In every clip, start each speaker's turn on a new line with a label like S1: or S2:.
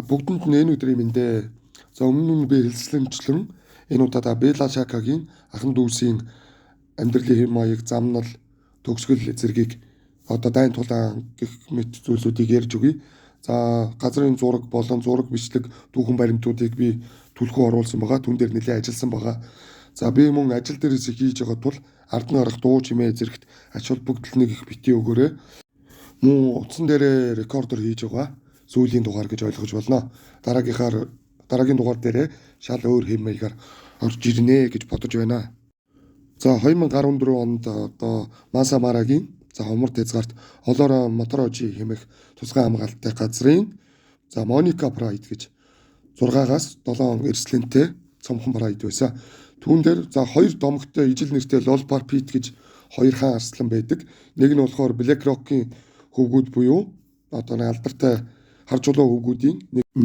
S1: За бүгдэнд нь энэ өдрийн мэндэ. За өмнө нь би хэлслэмжлэн энэ удаа Бела Шакагийн ахан дүүсийн амьдралын хэм маяг, замнал, төгсгөл зэргийг одоо дайн тулаан гэх мэт зүйлсүүдийг ярьж өгье. За газрын зураг болон зураг бичлэг түүхэн баримтуудыг би түлхүү оруулсан байгаа. Түн дээр нэлээд ажилласан байгаа. За би мөн ажил дээрээс хийж байгаа тул ард нь арах дуу чимээ зэрэгт ач холбогдол нэг их битгий өгөөрэй. Мөн утсан дээрээ рекордер хийж байгаа. Сүүлийн дугаар гэж ойлгож болно. Дараагийн дугаар дээрээ шал өөр хэм маягаар орж ирнэ гэж бодож байна. За 2014 онд одоо Маса Марагийн за Хомор Тэзгарт Олоро Моторожи хэмээх тусгай хамгаалалттай газрын за Моника Прайд гэж 6-аас 7 эрсдлэнтэй цомхон прайд байсан. Түүн дээр за 2 домогтой ижил нэртэй Лолпар Пит гэж 2 хаан арслан байдаг. Нэг нь болохоор Black Rock-ийн хөвгүүд буюу одоо алдартай хар жолоо хөвгүүдийн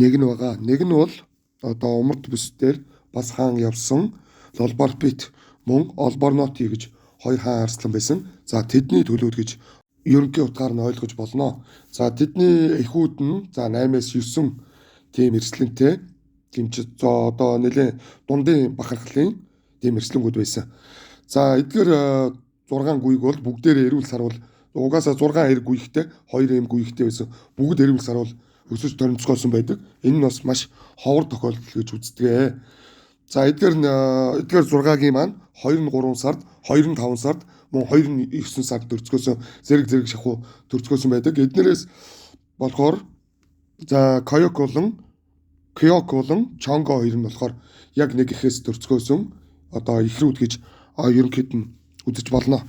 S1: нэг нь байгаа. Нэг нь бол одоо умард бүс дээр бас хаан явсан Лолпар Пит мөн Олборноти гэж 2 хаан арслан байсан. За тэдний төлөөд гэж ерөнхий утгаар нь ойлгож болно. За тэдний эхүүд нь за 8-аас 9 тийм эрсдлэнтэй гимчид одоо нэлээд дундын бахархлын тийм эрсдлэнгүүд байсан. За эдгээр 6 гүйг бол бүгдээр эрүүл сарвал угаасаа 6 эрг гүйхтэй 2 эм гүйхтэй байсан. Бүгд эрүүл сарвал өсөж торимцгоосон байдаг. Энэ нь бас маш ховор тохиолдол гэж үздэг. За эдгээр 6-гийн маань 2 нь 3 сард, 2 нь 5 сард, мөн 2 нь 9 сард төрцгөөсөн зэрэг шахуу төрцгөөсөн байдаг. Эднэрээс болохоор за Кёк болон Чонго хоёр нь болохоор яг нэг ихээс төрцгөөсөн одоо ихрүүд гэж ерөнхийд нь үзэж болно.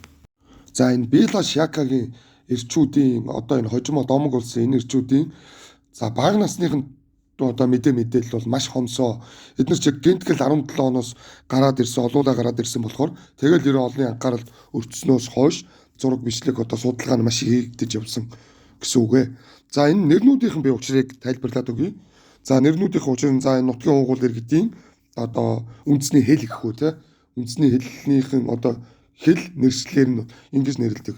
S1: За энэ Бела Шакагийн эрчүүдийн одоо энэ хожимо домог улсын энэ эрчүүдийн за бага насных нь одоо мэдээлэл бол маш хомсоо. Эдгээр чиг гинтгэл 17 оноос гараад ирсэн, олуулаа гараад ирсэн болохоор тэгэл ерөө олонний анхааралд өртснөөс хойш зураг бичлэг одоо судалгаа нь маш хийгдэж явсан гэсэн үг ээ. За энэ нэрнүүдийнхэн би учрыг тайлбарлаад өгье. За нэрнүүдийнхэн учир нь за энэ нутгийн уугуул иргэдийн одоо үндэсний хэл гэхүү те. Үндэсний хэлнийхэн одоо хэл нэршлэлээр нь ингэж нэрлэдэг.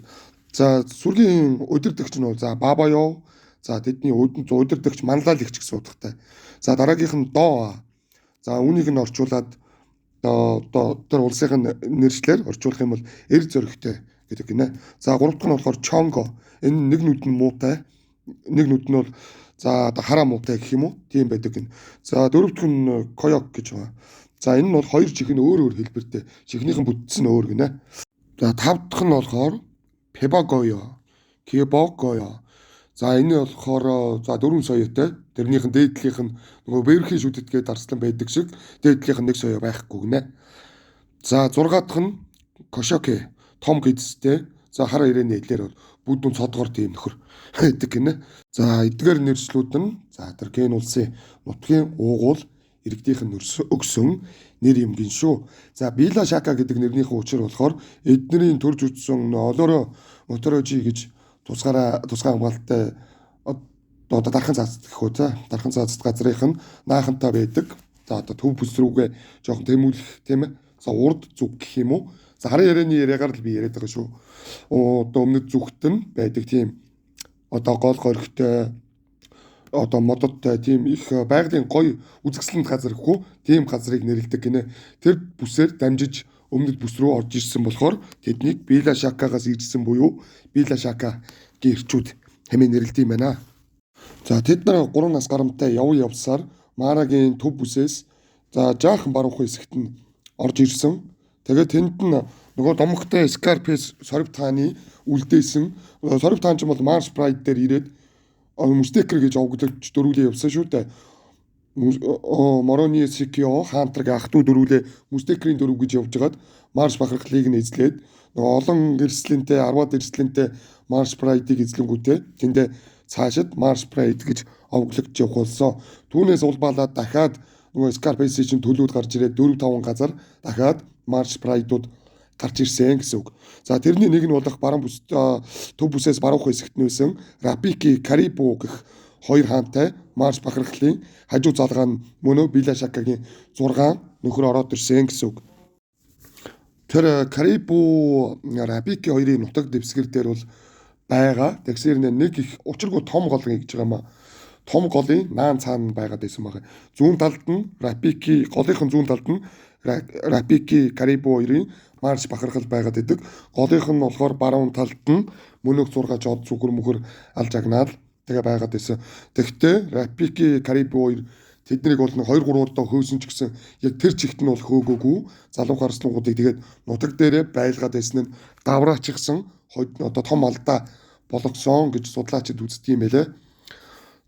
S1: За сүргийн удирдагч нь бол за Бабаяо. За тэдний удирдагч Манлайлагч гэсэн утгатай. За дараагийнх нь Доо. За үүнийг нь орчуулад одоо тэр улсын нэршлэлээр орчуулах юм бол эр зөрөгтэй гэдэг гинэ. За гурав дахь нь болохоор Чонго. Энэ нэг нүд нь муутай. Нэг нүд нь бол за хараа муутай гэх юм уу? Тийм байдаг гин. За дөрөв дэх нь Койок гэж байгаа. За энэ нь бол хоёр чих нь өөр хэлбэртэй. Чихнийхэн бүтцэн өөр гинэ. За тав дахь нь болохоор Пебагоё. За энэ болохоор за 4 соёотой. Тэрнийхэн дээдлийнх нь нөгөө бэвэрхийн шүтдгээд арслан байдаг шиг дээдлийнх нь 1 соёо байхгүй гинэ. За 6 дахь нь Кошоке, том гэдэстэй. За хар ирээний хэлээр бол бүдүүн цодгор тийм нөхөр байдаг гинэ. За эдгээр нэршлүүд нь за тэр Кен улсын нутгийн уугуул иргэдийнх нь өгсөн нэр юм гин шүү. За Бела Шака гэдэг нэрнийхэн учир болохоор эднэрийн төрж үтсэн Олоро Моторожи гэж тусгай хамгаалалттай одоо дархан цаацд гэхүү те. Дархан цаацд газрынх нь наахантай байдаг. За одоо төв бүс рүүгээ жоохон тэмүүлэх тийм ээ. За урд зүг гэх юм уу. За харын ярианы яриагаар л би яриад байгаа шүү. Одоо өмнөд зүгт нь байдаг тийм одоо гол горигтой одоо мододтой тийм их байгалийн гоё үзэсгэлэнт газар гэхүү. Тийм газрыг нэрлэдэг гинэ. Тэр бүсээр дамжиж өмнөд бүс рүү орж ирсэн болохоор тэднийг Бела Шакагаас ирсэн буюу Бела Шакагийн эрчүүд хэмээн нэрлэдэг юм байна. За тэд нар 3 нас гарамтай явсаар Марагийн төв бүсээс за жаахан баруун хэсэгт нь орж ирсэн. Тэгээд тэнд нь нөгөө домогтой Скарпес сорив тааны үлдээсэн. Сорив таан ч юм бол Марш Прайд дээр ирээд Мустекер гэж овоглож дөрүүлээ явсан шүү дээ. Морони Сикио хаантраг ах トゥ дөрүүлээ Мустекерийн дөрөв гэж явж хагаад Марш бахархлыг нь эзлээд нөгөө олон эрсдлэнтэй 10-аад эрсдлэнтэй Марш Прайдыг эзлэнгүүтээ тэндээ цаашид Марш Прайд гэж овоглож явах болсон. Түүнээс улбаалаад дахиад нөгөө Скарпеси чинь төлөвд гарч ирээд 4-5 газар дахиад Марш Прайдууд гарч ирсэн гэсэн үг. За тэрний нэг нь болох баруун бүс төв бүсээс баруун хэсэгт нь байсан Рапики Карибу гэх 2 хаантай Марш бахархлын хажуу залгаа нь мөнөө Бела Шакагийн 6 нөхөр ороод ирсэн гэсэн үг. Тэр Карибу Рапики хоёрын нутаг дэвсгэр дээр бол байгаа. Тэгсээр нэг их учиргүй том гол гэж байгаа юм аа. том голын наан цаана байгаад байсан байна. Зүүн талд нь Рапики, голынхын зүүн талд нь Рапики Карибу хоёрын марш бахархал байгаад идэг. Голынх нь болохоор баруун талд нь мөнөг 6 жод зүгэр мөхөр алж агнаал тэгээ байгаад байсан. Тэгэхдээ Рапики Карибу хоёр тэднийг бол 2-3 удаа хөөсөн ч гэсэн яг тэр чигт нь бол хөөгөөгүй. Залуу гарслангуудыг тэгээд нутаг дээрээ байлгаад байсан нь давраачихсан одоо том алдаа болгосон гэж судлаачид үздэг юм байлээ.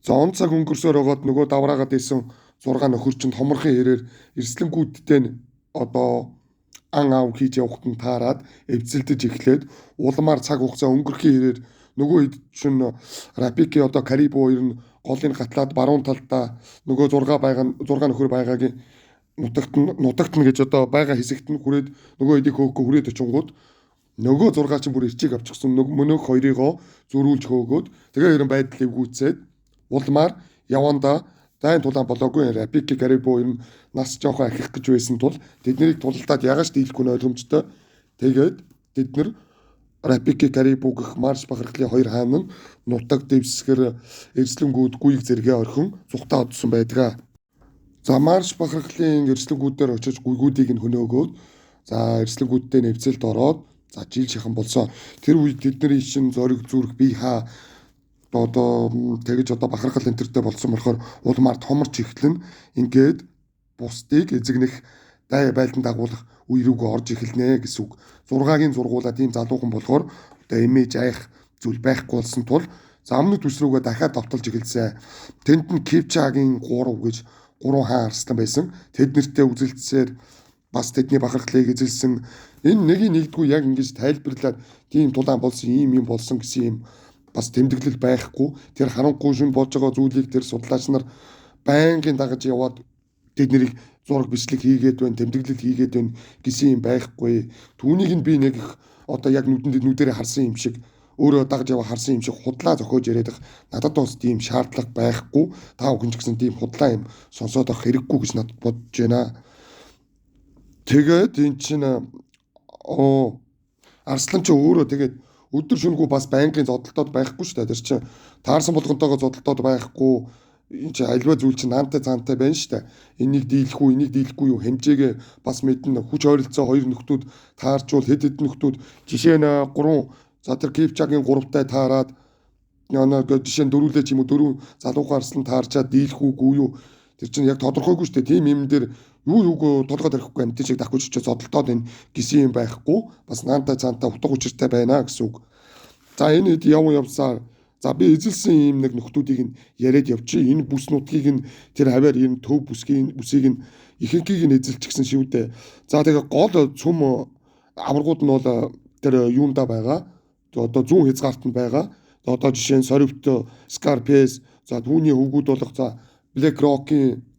S1: За он цаг өнгөрсөөр байгаад нөгөө давраагаад байсан 6 нөхөр чинь томорхон хэрээр эрслэнгүүдтэй нь одоо ан аав хийж явахт нь таарад эвцэлдэж эхлээд улмаар цаг хугацаа өнгөрхийн хэрээр нөгөө хэд чинь Рапики одоо Карибу хоёр нь голын гатлаад баруун талдаа нөгөө 6 нөхөр байгаагийн нутагт нь гэж одоо байгаа хэсэгт нь хүрээд нөгөө хэдийг хөөхгөө хүрээд очингууд нөгөө 6 чинь бүр ирчийг авчихсан мөнөөх хоёрыгоо зөрүүлж хөөгөөд тэгээ хэрэн байдал эвгүүцээд улмаар явандаа дайн тулаан болоогүй Рапики Карибу хоёр нь нас жоохон ахих гэж байсан тул тэднийг тулалдаад ягааш дийлэхгүй нь ойлгомжтой. Тэгээд тэд нар Рапики Карибу гэх марш бахархлын хоёр хаан нь нутаг дэвсгэр эрслэнгүүд гүйг зэрэгээ орхин зүхтаа одсон байдаг. За марш бахархлын эрслэнгүүдээр очиж гүйгүүдийг нь хөнөөгөөд за эрслэнгүүдтэй нэвцэлд ороод за жил шахан болсон. Тэр үед тэдний шин зориг зүрх бие хаа одоо тэгэж одоо бахархал энтертэй болсон болохоор улмаар томорч эхлэн ингээд бусдыг эзэгнэх дай байлдан дагуулах үе рүүгээ орж эхэлнэ гэсэн үг. 6-гийн зургуулаад ийм залуухан болохоор одоо эмээж айх зүйл байхгүй болсон тул замны төс рүүгээ дахиад давталж эхэлсэн. Тэнд нь Кипчагийн 3 гэж 3 хаан арслан байсан. Тэд нэртэй үзэлцсээр бас тэдний бахархлыг эзэлсэн. Энэ нэгдгүй яг ингэж тайлбарлаад тийм тулаан болсон юм болсон гэсэн юм бас тэмдэглэл байхгүй. Тэр харанхуй шүн болж байгаа зүйлийг тэр судлаач нар байнгын дагаж яваад тэднийг зураг бичлэг хийгээд байна, тэмдэглэл хийгээд байна гэсэн юм байхгүй. Түүнийг нь би нэг одоо яг нүдэрээ харсан юм шиг өөрөө дагаж яваа харсан юм шиг худлаа зохиож яриад надад бас тийм шаардлага байхгүй. Та бүхэн ч гэсэн тийм худлаа юм сонсоод авах хэрэггүй гэж надад бодож байна. Тэгээд эн чинь Арслан ч өөрөө тэгээд өдөр шөнөгүй бас байнгын зодтолтод байхгүй шүү дээ. Тэр чинь таарсан болгонтойгоо зодтолтод байхгүй. Энэ чинь альва зүйл чинь наантай цаантай байна шүү дээ. Энийг дийлэхгүй юу хэмжээгээ бас мэднэ. Хүч ойролцоо хоёр нөхдүүд таарчвал хэд нөхдүүд жишээ нь 3 за тэр Кипчагийн 3-тай таарад жишээ нь дөрүүлээ ч юм уу 4 залуухан арслан таарчаад дийлэхгүй юу. Тэр чинь яг тодорхойгүй шүү дээ. Тийм юм дээр юуг толгойд ирэхгүй амтын шиг дахгүй ч зодтолтоод энэ гисэн юм байхгүй. Бас наантай цаантай утга учиртай байна гэсэн үг. За энэ хэд явсаар за би эзэлсэн юм нэг нөхдүүдийг нь яриад явчих. Энэ бүс нутгийг нь тэр хаваар энэ төв бүсгийн бүсийг нь ихэнхийг нь эзэлчихсэн шивдэ. За тэгээ гол цөм аваргууд нь бол тэр юунда байгаа. Одоо зүүн хязгаарт нь байгаа. Одоо жишээ нь Соривт, Скарпес, за түүний хөвгүүд болох за Black Rock-ийн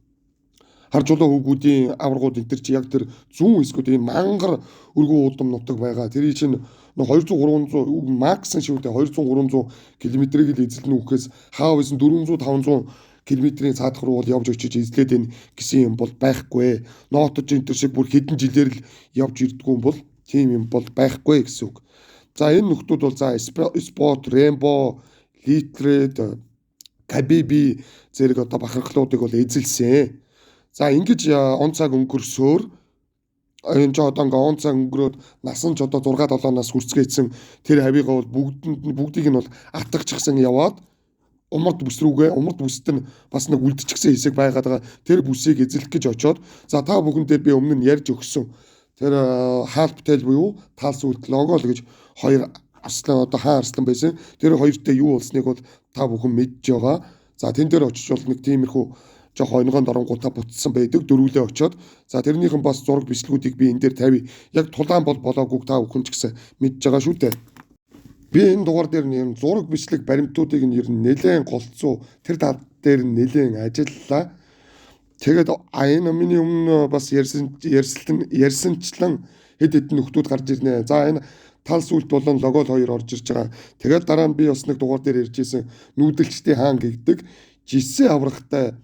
S1: харжуулаа хөвгүүдийн аваргууд энэ төр чи яг тэр зүүн хэсгүүд энэ мангар өргөн удам нутаг байгаа. Тэрий чинь 200-300 макс шивдэ 200-300 км-ийг л эзэлнэ үхээс хаа байсан 400-500 км-ийн цаадах руу бол явж очиж эзлээд энэ гэсэн юм бол байхгүй. Ноотож энэ төр шиг бүр хэдэн жилээр л явж ирдэггүй бол тийм юм бол байхгүй гэсэн үг. За энэ нөхдүүд бол за Spot, Rainbow, Litrate, Kabibi зэрэг одоо бахархлуудыг бол эзэлсэн. За ингэж он цаг өнгөрсөөр энэ ч одоо ингээ он цаг өнгөрөөд насан ч одоо 6-7 нас хүрцгээсэн тэр хавьяага бол бүгдийг нь бол атгахчихсан яваад умард бүс бүст нь бас нэг үлдчихсэн хэсэг байгаад байгаа. Тэр бүсийг эзэлэх гэж очоод за та бүхэн дээр би өмнө нь ярьж өгсөн. Тэр хаалптэл буюу талс үлд лого л гэж хоёр арслан одоо хаан арслан байсан. Тэр хоёртой юу болсныг бол та бүхэн мэдж байгаа. За тэн дээр очиж бол нэг тиймэрхүү жоох онгонд оронгуудаа бутсан байдаг дөрүүлээ очоод за тэрнийхэн бас зураг бичлэгүүдийг би энэ дээр тавья. Яг тулаан бол болоогүй та бүхэн ч гэсэн мэдж байгаа шүү дээ. Би энэ дугаар дээр нэг зураг бичлэг баримтуудыг нь ер нь нэлээд голцоо тэр тал дээр нь нэлээд ажиллалаа. Тэгээд энэ миний өмнө бас ярьсанчлан хэд хэдэн нөхдүүд гарч ирнэ. За энэ тал сүлт болон лого л хоёр орж ирж байгаа. Тэгээд дараа нь би бас нэг дугаар дээр ярьж исэн нүүдэлчдийн хаан гэгдэг жисээ аврагтай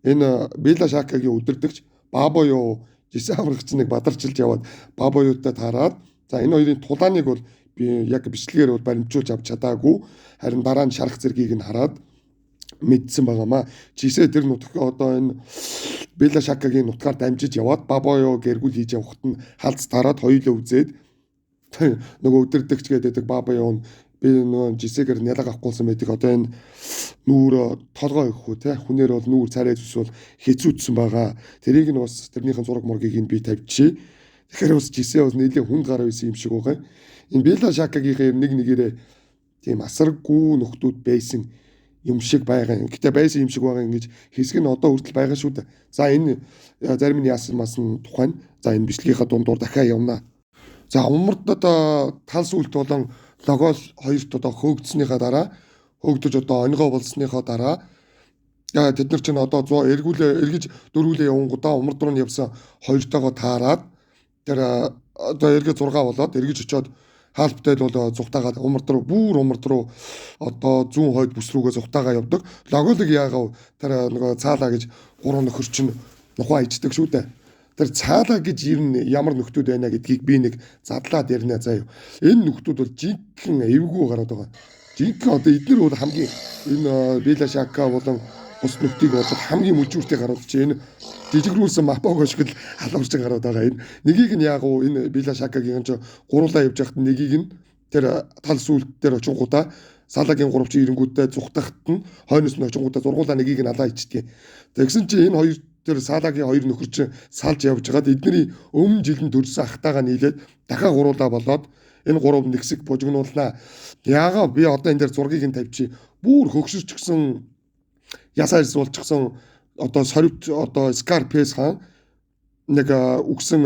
S1: энэ Била Шакагийн өдөрдөгч Бабоё жисээ аврагч нэг бадарчилж яваад Бабоётой таарад за энэ хоёрын тулааныг бол би яг бичлэгээр бол баримтжуулж авч чадаагүй. Харин дараа нь шарах зэргийг нь хараад мэдсэн байгаамаа. Жишээ тэр нутаг одоо энэ Бела Шакагийн нутгаар дамжиж яваад Бабоёо гэргүүл хийж явахт нь халз тараад хоёулаа үзээд нөгөө өдөрдөгч гэдэг Бабоёо би нөгөө жисэгээр нялаг авахгүйсэн байдаг. Одоо энэ нүүр толгой өгөх үү те хүнээр бол нүүр царай зүсвол хэцүүдсэн байгаа. Тэрийг нь бас тэрнийхэн зураг мургийг нь би тавьчихъя. Тэгэхээр бас жисээ бас нэлээд хүнд гараа байсан юм шиг байгаа. Энэ Бела Шакагийнхээ нэг нэгээрээ тийм асаргүй нөхдүүд байсан юм шиг байгаа юм. Гэтэ байсан юм шиг байгаа ингэж хэсэг нь одоо хүртэл байгаа шүү дээ. За энэ зарим нь яасан масан тухай нь за энэ бичлэгийнхаа дундуур дахиад явна. За умард одоо тал сүлт болон логол хоёрт одоо хөөгдснийхаа дараа хөөгдөж одоо онигоо болсныхоо дараа тэд нар чинь одоо 100 эргэж дөрвүүлээ явангуудаа умард руу нь явсан хоёртойгоо таарад тэр одоо эргэж 6 болоод эргэж очиод хаалбтай бол зүхтаагаад умард руу одоо зүүн хойд бүс рүүгээ зүхтаагаа явдаг. Логолыг яагаад тэр нөгөө цаалаа гэж гурван нөхөр чинь нухаа ичдэг шүү дээ. Тэр цаалаа гэж ямар нөхдүүд байна гэдгийг би нэг задлаад ярина заяа. Энэ нөхдүүд бол жинхэнэ эвгүй гараад байгаа. Жинхэнэ одоо эдгээр бол хамгийн энэ Бела Шака болон бус нөхдийг бол хамгийн мүжүүртэй гарууд чи энэ жижигрүүлсэн мапог шиг л халуурч гараад байгаа. Энэ нэгийг нь яг энэ Бела Шакагийн ч гуруулаа явж байхад нэгийг нь тэр тал сүлт дээр очингуудаа Салагийн гуравч ирэнгүүтээ зүхтахт нь хойноос нь очингуудаа зургуулаа нэгийг нь алаа ичдэг. Тэгсэн чи энэ хоёр тэр Салагийн хоёр нөхөр чинь салж явж байгаад эдний өмнө жилийн төрсэн ахтайгаа нийлээд дахиад гуруулаа болоод энэ гурав нэгсэг бужигнуулнаа. Яагаад би одоо энэ дээр зургийг нь тавьчих. Бүр хөгшөрчихсөн ясаар суулчихсан одоо соривт одоо Скарпес хаан нэг үгсэн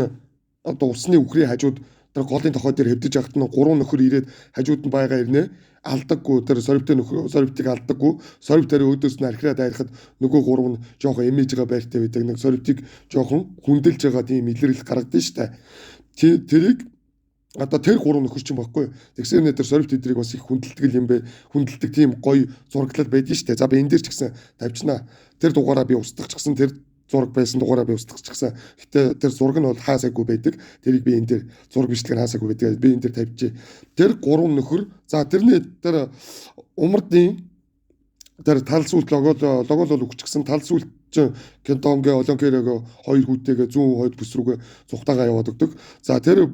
S1: одоо усны үхрийн хажууд тэр голын тохой дээр хэвдэж явахт нь гурван нөхөр ирээд хажууд нь байгаа ирнэ алдаггүй тэр соривтыг алдаггүй соривт дээр өөдөөс нь архираад айрахад нөгөө гурав нь жоохон эмээж байгаа байртай байдаг нэг соривтыг жоохон хүндэлж байгаа тийм илэрлэл гаргадсан шүү дээ. Тэрийг одоо тэр гурван нөхөр чинь баггүй. Тэгсээр нэ тэр соривт эдрийг бас их хүндэлдэг юм бэ. Хүндэлдэг тийм гоё зураглал байдаг шүү дээ. За би энэ дээр ч гэсэн тавьчихна. Тэр дугаараа би устгах ч гэсэн тэр зураг байсан дугаараа би устгах ч гэсэн. Гэтэ тэр зураг нь бол хаасаагүй байдаг. Тэрийг би энэ дээр зураг бичлэг нь хаасаагүй байдаг. Би энэ дээр тавьчих. Тэр гурван нөхөр за тэрний тэр умардын тэр тал сүлт логол бол өгчихсэн тал сүлт чинь Кентонгээ Олонкерego хоёр хүүтэйгээ зүүн хойд бүс рүүгээ зүхтаагаа яваад өгдөг. За тэр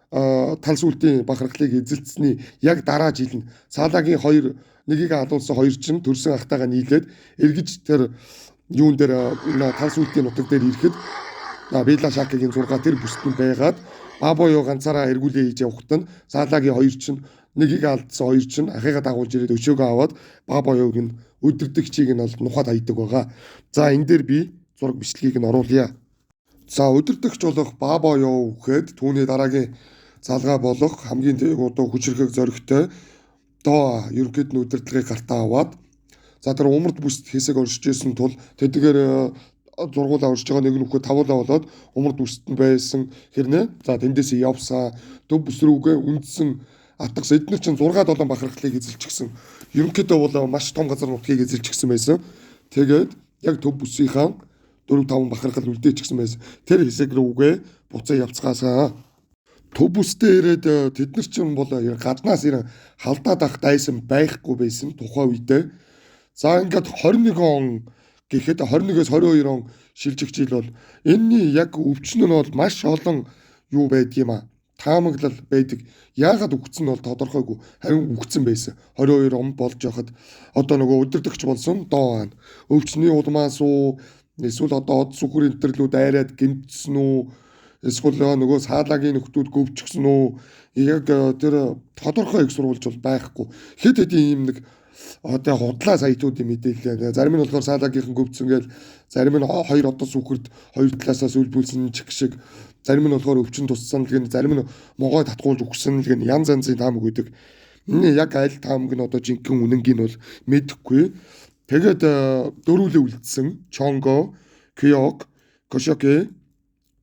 S1: тал сүлтийн бахархлыг эзэлцсэний яг дараа жил нь Салагийн хоёр нэгийг алуулсан хоёр чинь төрсэн ахтайгаа нийлээд эргэж тэр юун дээр тал сүлтийн нутаг дээр ирэхэд Бела Шакагийн зураг тэр бүст нь байгаад Бабоёо ганцаараа эргүүлээ хийж явахт нь Салагийн хоёр чинь нэгийг алдсан хоёр чинь ахыгаа дагуулж ирээд өчөөгөө аваад Бабоёог нь өдөрдөгчийг нь бол нухад хайдаг байгаа. За энэ дээр би зураг бичлэгийг нь оруулъя. За өдөрдөгч болох Бабоёо гэхэд түүний дараагийн залгаа болох хамгийн одоо хүчрхэг зоригтой доо ерөнхийд нь удирдлагыг гартаа аваад за тэр умард бүст хэсэг оршиж исэн тул тэдгээр зургуулаа орж байгаа нэг нөхөд тавуулаа болоод умард бүст нь байсан хэрнээ за тэндээс явсаа төв бүс рүүгээ үндсэн атгас эдгээр чинь 6-7 бахархлыг эзэлчихсэн. Ерөнхийдөө бол маш том газар нутгийг эзэлчихсэн байсан. Тэгээд яг төв бүсийнхаа 4-5 бахархал үлдээчихсэн байсан. Тэр хэсэг рүүгээ буцаа явцгаасаа төв бүстэй ирээд тэд нар чинь бол гаднаас ирэн халдаад ах дайсан байхгүй байсан тухай үедээ. За ингээд 21 он гэхэд 21-с 22 он шилжих жил бол энэний яг өвчин нь бол маш олон юу байдгийм а. Таамаглал байдаг. Яагаад үгцэн нь бол тодорхойгүй. Харин үгцэн байсан. 22 он болж байхад одоо нөгөө өдөрдөгч болсон доо хаана. Өвчний улмаас уу эсвэл одоо од сүхэр энтэрлүүд айраад гэмтсэн үү? Эсвэл нөгөө Салагийн нөхдүүд гөвчихсөн үү? Яг тэр тодорхой их сурвалж бол байхгүй. Хэд хэдийн юм нэг одоо худлаа саятуудын мэдээлэл. Зарим нь болохоор Салагийнхан гөвцсөн гээл зарим нь хоёр одоо сүхэрд хоёр талаасаа сүлбүүлсэн чиг шиг зарим нь болохоор өвчин туссан л гэн зарим нь могой татгуулж өгсөн л гэн янз янзын таамаг өгдөг. Энэ яг аль таамаг нь одоо жинхэнэ үнэнгийн бол мэдэхгүй. Тэгээд дөрүүлээ үлдсэн Чонго, Кёк, Кошоке,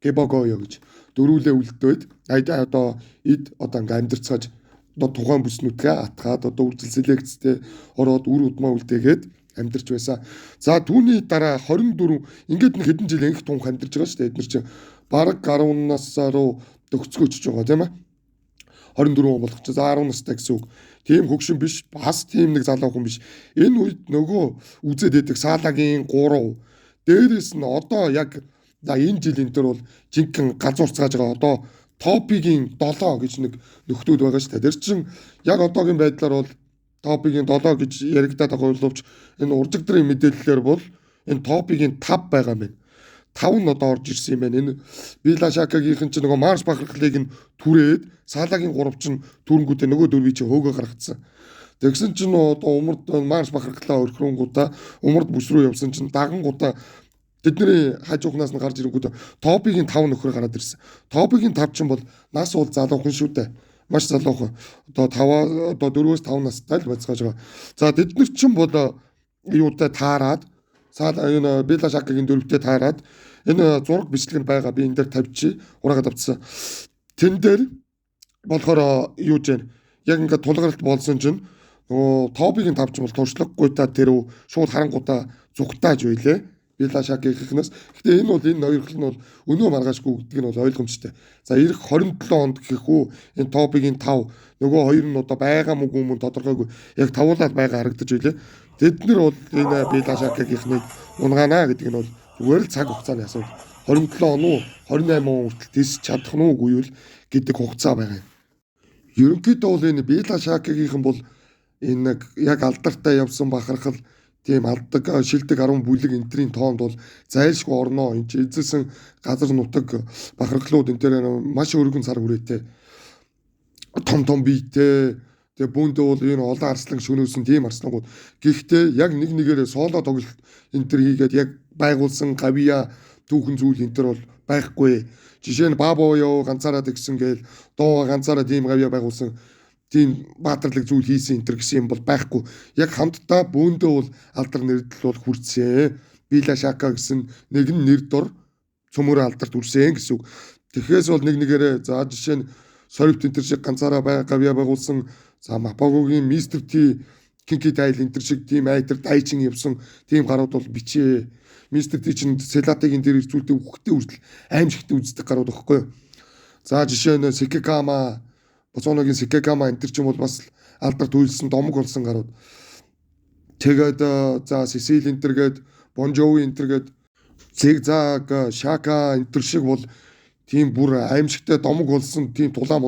S1: Кебогоё гэж дөрүүлээ үлдээд одоо эд одоо ингээм амьдэрцгааж одоо тухайн бүс нүдгээ атгаад одоо үржил селекцтэй ороод үр удмаа үлдээгээд амьдарч байсан. За түүний дараа 24 ингээд нэг хэдэн жил инх тунх амьдарч байгаа шүү дээ. Эдгээр чинь бараг 10 наснаас руу төгсгөөж байгаа тийм ээ. 24 он болох ч за 10 настай гэсэн үг. Тийм хөгшин биш, бас тийм нэг залуу хүн биш. Энэ үед нөгөө үзээд идэх Салагийн 3 дээрээс нь одоо яг за энэ жил энэ төр бол жинхэнэ газуурцгааж байгаа одоо топигийн 7 гэж нэг нөхдүүд байгаа шүү дээ. Тэр чинь яг одоогийн байдлаар бол топигийн 7 гэж яригадаад байгаа боловч энэ уржигдрын мэдээллээр бол энэ топигийн 5 байгаа юм байна. 5 нь одоо орж ирсэн юм байна. Энэ Вила Шакагийнхэн чинь нөгөө марш бахархлыг нь түрээд Салагийн 3 чинь түрнгүүдээ нөгөө дөрвийг чинь хөөгөө гаргацсан. Тэгсэн чинь одоо умард марш бахархлаа өрхрөнгуудаа умард бүс рүү явсан чинь дагангуудаа тэдний хажуухнаас нь гарч ирэнгүүт топигийн 5 нөхөр гараад ирсэн. Топигийн 5 чинь бол нас уул залуухан шүү дээ. Маш залуухан. Одоо 5 одоо 4-өөс 5 настай л бацгааж байгаа. За тэд нар чинь бол юутай таарад энэ Вила Шакагийн дөрөвтэй таарад энэ зураг бичлэг нь байгаа. Би энэ дээр тавьчих. Ураагаад авцсан. Тэн дээр болохоор юу гэж яг ингээд тулгаралт болсон чинь нөгөө топигийн 5 ч бол туршлагагүй та тэр шууд харангуудаа зүгтааж байлээ. Вила Шакагийнхнаас. Гэтэ энэ бол энэ ноёрхол нь бол өнөө маргаашгүй гэдэг нь бол ойлгомжтой. За ирэх 27 онд гэхүү энэ топигийн 5 нөгөө хоёр нь одоо байгаа мөг юм тодорхойгүй яг тавуулаад байгаа харагдаж байлээ. Тэд нар бол энэ Вила Шакагийнхныг унгаана гэдэг нь бол зүгээр л цаг хугацааны асуудал. 27 он уу 28 он хүртэл тийс чадах нь үгүй юу гэдэг хугацаа байгаа юм. Ерөнхийдөө бол энэ Вила Шакагийнхан бол энэ нэг яг алдартай явсан бахархал тийм алдаг шилдэг 10 бүлэг энтрийн тоонд бол зайлшгүй орноо энэ ч эзэлсэн газар нутаг бахархлууд энэ дээр маш өргөн сар хүрээтэй том биетэй тэгээ бүүндээ бол энэ олон арслан шөнөөсөн тийм арслангууд гэхдээ яг нэг нэгээрээ соло тоглолт энэ төр хийгээд яг байгуулсан гавья түүхэн зүйл энэ төр бол байхгүй. Жишээ нь Бабоё ганцаараа тэгсэн гээл доо ганцаараа тийм гавья байгуулсан тийм баатарлаг зүйл хийсэн энэ төр гэсэн юм бол байхгүй. Яг хамтдаа бөөндөө бол алдар нэрдэл бол хүрсэн. Вила Шака гэсэн нэгэн нэр дор цөмөр алдарт үрсэн гэсэн үг. Тэгэхээс бол нэг нэгээрээ за жишээ нь Сорвт энэ төр шиг ганцаараа гавья байгуулсан за Мапагогийн Мистер Ти Кинки Тайл энэ төр шиг тийм айтер дайчин явсан тийм гарууд бол бичээ. Мистер Ти чинь Селатигийн дээр зүйлтэй үхтэй үрдэл аимшигтэй үздэг гарууд өгөхгүй. За жишээ нь Секекама Боцоногийн Секекама энэ төр ч юм бол бас алдарт үйлсэн домог болсон гарууд. Тэгээд за Сесил энэ төр гээд Бонжови энэ төр гээд Зигзаг Шака энэ төр шиг бол тийм бүр аимшигтай домог болсон тийм тулаан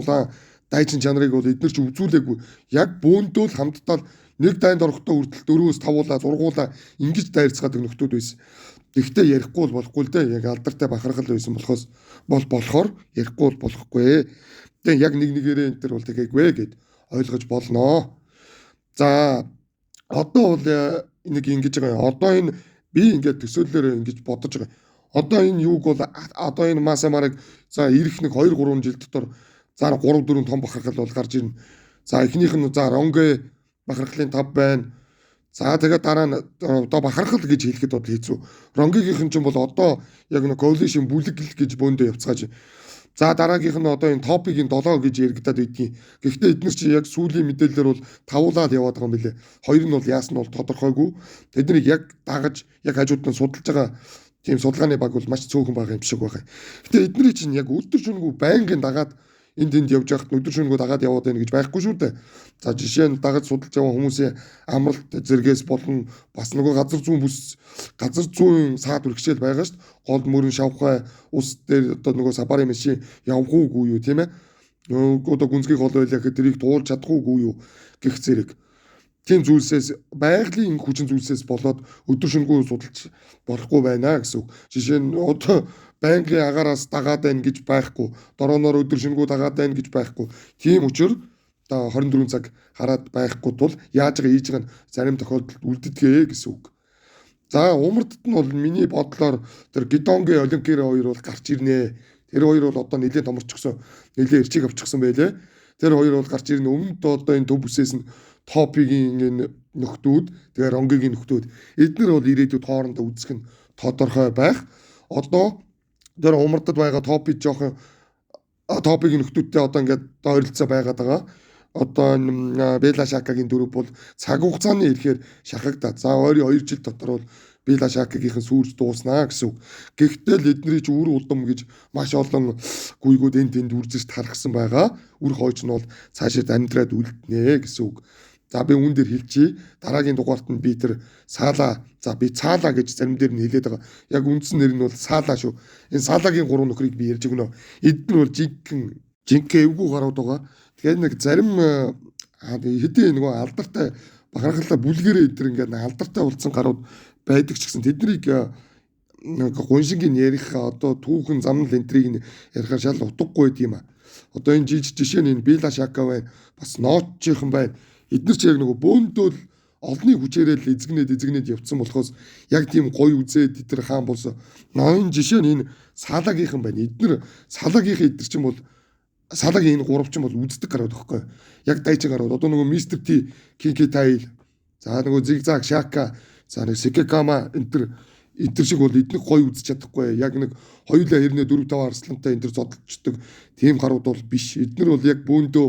S1: дайчин чанарыг бол эдгээр ч үзүүлээгүй. Яг бөөндөө л хамтдаа нэг дайнд орохдоо хүртэл 4-5 6 ингэж дайрцгаад нөхдүүд байсан. Тэгтээ ярихгүй бол болохгүй л дээ. Яг алдартай бахархал байсан болохоор ярихгүй бол болохгүй. Тэгээ яг нэг нэгээрээ энэ төр бол тэгээгүй гэд ойлгож болно. За одоо бол нэг ингэж байгаа. Одоо энэ би ингээд төсөөллөөр ингэж бодож байгаа. Одоо энэ юуг бол одоо энэ Масамарыг за ирэх нэг 2-3 жил дотор за 3-4 том бахархал бол гарч ирнэ. За эхнийх нь за Ронгэ бахархлын 5 байна. За тэгээд дараа нь одоо бахархал гэж хэлэхэд бол хэцүү. Ронгигийнхэн ч бол одоо яг нэг коалишн бүлэг гэж бөөндөө явцгааж. За дараагийнх нь одоо энэ топигийн 7 гэж яригадаад байдгийн. Гэхдээ эдгээр чи яг сүүлийн мэдээлэлээр бол тавуулаад яваад байгаа юм билэ. Хоёр нь бол яасан нь бол тодорхойгүй. Тэднийг яг дагаж яг хажууд нь судалж байгаа тийм судалгааны баг бол маш цөөхөн байгаа юм шиг байгаа. Гэтэ эдний чинь яг өдөр шөнөгүй байнгын дагаад энд явж байхад өдөр шөнөгүй дагаад яваад байна гэж байхгүй шүү дээ. За жишээ нь дагаж судалж яваа хүмүүсийн амралт зэргээс болон бас нөгөө газар зүүн саад үргшээл байгаа шүү дээ. Гол мөрөн шавхай ус дээр одоо нөгөө сапари машин явах уугүй юу тийм ээ. Нөгөө одоо гүнзгий гол байлаа гэхэд тэрийг туулж чадахгүй юу гэх зэрэг. Тийм зүйлсээс байгалийн хүчин зүйлсээс болоод өдөр шөнөгүй судалж болохгүй байна гэсэн үг. Жишээ нь одоо байнгын агаараас дагаад байна гэж байхгүй. Дорооноор өдөр шөнөгүй дагаад байна гэж байхгүй. Тийм учраас одоо 24 цаг хараад байхгүй тул яаж байгаа хийж байгаа нь зарим тохиолдолд үлддэгэ гэсэн үг. За умардд нь бол миний бодлоор тэр Гидонгийн Олимпикэр хоёр бол гарч ирнэ. Тэр хоёр бол одоо нэлээд томорчихсон. Нэлээд эрчийг авчихсан байлээ. Тэр хоёр бол гарч ирнэ. Өмнөд одоо энэ төв бүсээс нь топигийн энэ нөхдүүд тэгээ Ронгигийн нөхдүүд эдгээр бол ирээдүйд хоорондоо үзэх нь тодорхой байх. Одоо тэр умардад байгаа топик жоохон топигийн нөхдүүдтэй одоо ингээд ойролцоо байгаад байгаа. Одоо энэ Вила Шакагийн дөрөв бол цаг хугацааны ирэхээр шахагдаад. За ойрын 2 жил дотор бол Бела Шакагийн сүрж дууснаа гэсэн үг. Гэхдээ л эдний ч үр удам гэж маш олон гүйгүүд энд үржиж тархсан байгаа. Үр хойч нь бол цаашаа амьдраад үлднэ гэсэн үг. За би үүн дээр хэлчихье. Дараагийн дугаарт нь би тэр Саала, за би Цаала гэж зарим дээр нь хэлээд байгаа. Яг үндсэн нэр нь бол Саала шүү. Энэ Саалагийн 3 нөхрийг би ярьж өгнө. Эдгээр бол жинхэнэ эвгүй гарууд байгаа. Тэгэхээр нэг зарим хэдийн нөгөө алдартай бахархалтай бүлгэрээ эдгээр ингээд алдартай болсон гарууд байдаг ч гэсэн тэднийг гуншингийн ярих одоо түүхэн замнал энтрийг ярихаар шал утгагүй байд юм а. Одоо энэ жишээ нь энэ Бела Шака байна. Бас Ноочийнхан байна. Эдгээр ч яг нөгөө бөөндөө л олонний хүчээрээ л эзэгнээд явцсан болохоос яг тийм гоё үзээд эдгээр хаан болсон. Энэ жишээ нь энэ Саалагийнхан байна. Эдгээр Саалагийнхан эдгээр чинь бол Саалагийн энэ гурав чинь бол үздэг гарууд өгөхгүй. Яг дайчин гарууд. Одоо нөгөө Мистер Т, Кинки Тайл, за нөгөө Зигзаг Шака, за нэг Секекама эдгээр шиг бол эднийг гоё үзэж чадахгүй. Яг нэг хоёулаа хэрнээ 4-5 арслантай эдгээр зодолчдөг тийм гарууд бол биш. Эдгээр бол яг бөөндөө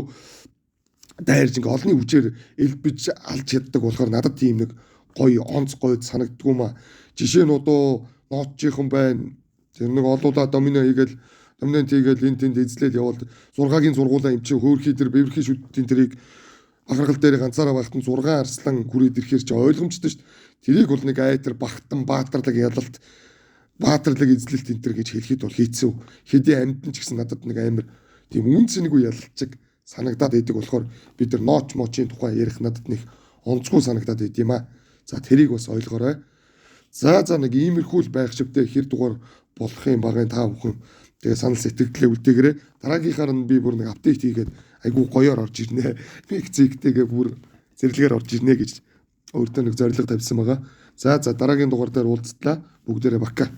S1: дайрж ингээ олонний хүчээр элбэж алж чаддаг болохоор надад тийм нэг гоё онц гойд санагддгүй маа. Жишээ нь одоо Ноочийнхан байна. Тэр нэг олуулаа домино хийгээл доминант хийгээл энэ тэнд эзлээл явуулдаг. 6-гийн сургуулаа юм чи хөөрхий тэр бэвэрхий шүдтийн тэрийг бахархал дээр ганцаараа байхад 6 арслан хүрээд ирэхээр чи ойлгомжтой шүү дээ. Тэрийг бол нэг айтер бахтан баатарлаг ялалт баатарлаг эзлэлт энэ төр гэж хэлэхэд бол хийцүү. Хэдийн амьтан ч гэсэн надад нэг амар тийм үнцэнгүй ялалцэг санагдаад идэг болохоор бид нар ноч мочийн тухай ярих надад нэг онцгүй санагдаад байд юм а. За тэрийг бас ойлгоорой. За нэг иймэрхүү л байх шивтэй хэр дугаар болох юм багын та бүхэн тэгээ санал сэтгэлдээ үлдээгээрэй. Дараагийнхаар нь би бүр нэг апдейт хийгээд айгу гоёор орж ирнэ. Фикцэгтэйгээ бүр зэрлэгээр орж ирнэ гэж өөртөө нэг зорилго тавьсан байгаа. За дараагийн дугаар дээр уулзтлаа. Бүгдээрээ бака.